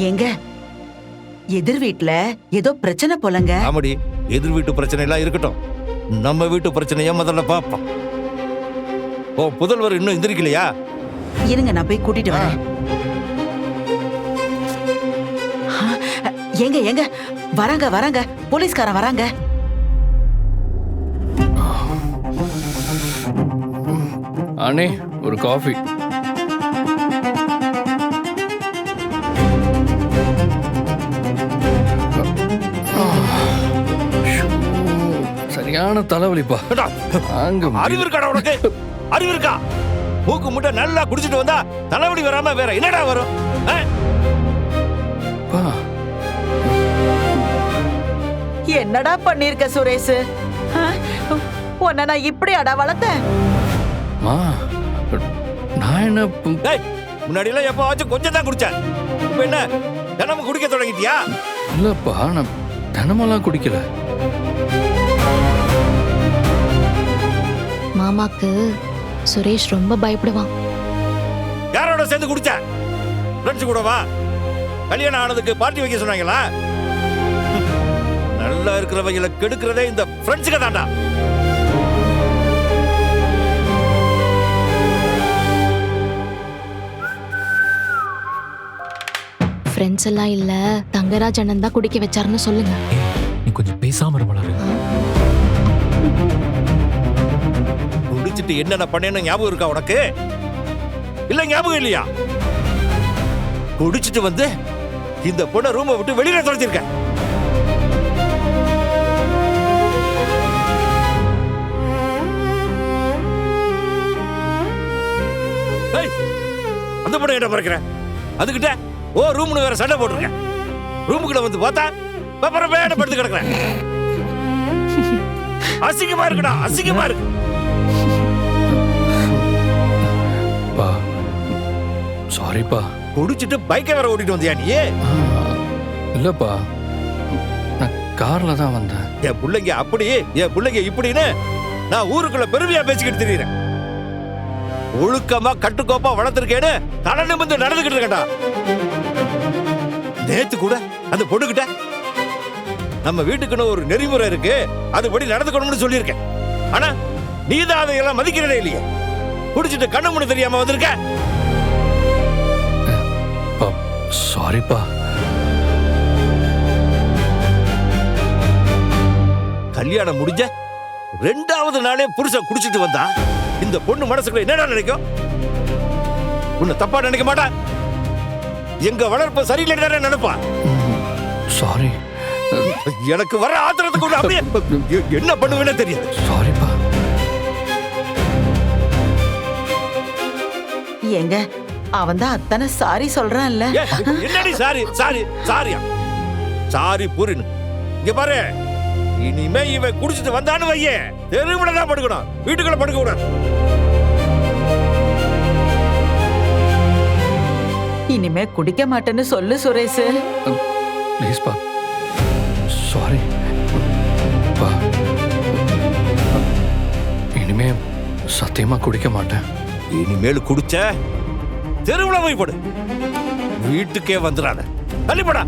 எங்க எதிர் வீட்ல ஏதோ பிரச்சனை போலங்க. ஆமாடி, எதிர் வீட்டு பிரச்சனை எல்லாம் இருக்கட்டும், நம்ம வீட்டு பிரச்சனைய முதல்ல பாப்போம். ஓ, புதல்வர் இன்னும் எந்திரிக்கலையா? இருங்க, நான் போய் கூட்டிட்டு வரேன். எங்க எங்க வராங்க வராங்க, போலீஸ்காரன் வராங்க. அண்ணே, ஒரு காஃபி. சரியான தலைவலிப்பா. அறிவு இருக்கா உனக்கு? அறிவு இருக்கா? மூக்கு முட்டை நல்லா குடிச்சிட்டு வந்தா தலைவலி வராம வேற என்னடா வரும்? என்னடா பண்ணிருக்க சுரேஷ்? உன்னை நான் இப்படி அடா வளர்த்தேன்? நான் என்ன முன்னாடி எல்லாம் எப்பவாச்சும் கொஞ்சம் தான் குடிச்சேன், இப்ப என்ன தினமும் குடிக்க தொடங்கிட்டியா? இல்லப்பா, நான் தினமெல்லாம் குடிக்கல. மாமாக்கு சுரேஷ் ரொம்ப பயப்படுவான். யாரோட சேர்ந்து குடிச்ச? ஃப்ரெண்ட்ஸ் கூடவா? கல்யாணம் ஆனதுக்கு பார்ட்டி வைக்க சொன்னாங்களா? நல்லா இருக்கிறவங்களை கெடுக்கிறதே இந்த ஃப்ரெண்ட்ஸுக்கு தாண்டா. ஃப்ரெண்ட்ஸ் எல்லாம் இல்ல, தங்கராஜ் அண்ணன் தான் குடிக்க வச்சாருன்னு சொல்லுங்க. நீ கொஞ்சம் பேசாம இருமலாரு. குடிச்சிட்டு என்னென்ன பண்ணேன்னு ஞாபகம் இருக்கா உனக்கு? இல்ல ஞாபகம் இல்லையா? குடிச்சிட்டு வந்து இந்த பொண்ணை ரூமை விட்டு வெளியில தொலைச்சிருக்க. அந்த பொண்ணை என்ன பறக்கிற? அதுகிட்ட ஓ ரூம்னு வேற சண்டை போட்டிருக்க. ரூமுக்குள்ள வந்து பார்த்தா அப்புறம் வேட படுத்து கிடக்குற. அசிங்கமா இருக்குடா, அசிங்கமா இருக்கு. சாரிப்பா. குடிச்சிட்டு பைக்கை வேற ஓட்டிட்டு வந்தியா நீ? இல்லப்பா, நான் கார்ல தான் வந்தேன். என் பிள்ளைங்க அப்படி, என் பிள்ளைங்க இப்படின்னு நான் ஊருக்குள்ள பெருமையா பேசிக்கிட்டு தெரியுறேன். ஒழுக்கமா கட்டுக்கோப்பா வளர்த்திருக்கேன்னு தலை நிமிர்ந்து நடந்துகிட்டு இருக்கேன்டா. நேத்து கூட அந்த பொண்ணுகிட்ட நம்ம வீட்டுக்குன்னு ஒரு நெறிமுறை இருக்கு, அதுபடி நடந்துக்கணும்னு சொல்லியிருக்கேன். ஆனா நீதான் அதையெல்லாம் மதிக்கிறதே இல்லையே. குடிச்சிட்டு கண்ணு முன்னு தெரியாம வந்திருக்க. சாரிப்பா. கல்யாணம் முடிஞ்ச 2வது நாளே புருஷன் குடிச்சிட்டு வந்தா இந்த பொண்ணு மனசுக்குள்ள என்னடா நினைக்கும்? உன்னை தப்பா நினைக்க மாட்டா. எங்க வளர்ப்பு சரியில்லைன்னு நினைப்பா. சாரி. எனக்கு வர ஆத்திரத்துக்கு அப்படியே என்ன பண்ணுவேன்னு தெரியாது. சாரிப்பா. எங்க அவன் தான் அத்தனை சாரி சொல்றான்ல. என்னடி சாரி சாரி சாரியா? சாரி புரின்னு இங்க பாரு. இனிமே இவன் குடிச்சிட்டு வந்தான்னு வையே, தெருவுல தான் படுக்கணும், வீட்டுக்குள்ள படுக்க கூடாது. இனிமே குடிக்க மாட்டேன்னு சொல்லு சுரேஷ். ப்ளீஸ் பா. சாரி பா. இனிமே சத்தியமா குடிக்க மாட்டேன். இனிமேல் குடிச்ச தெருவுல போய் படு, வீட்டுக்கே வந்துடாத. தள்ளிப்படா.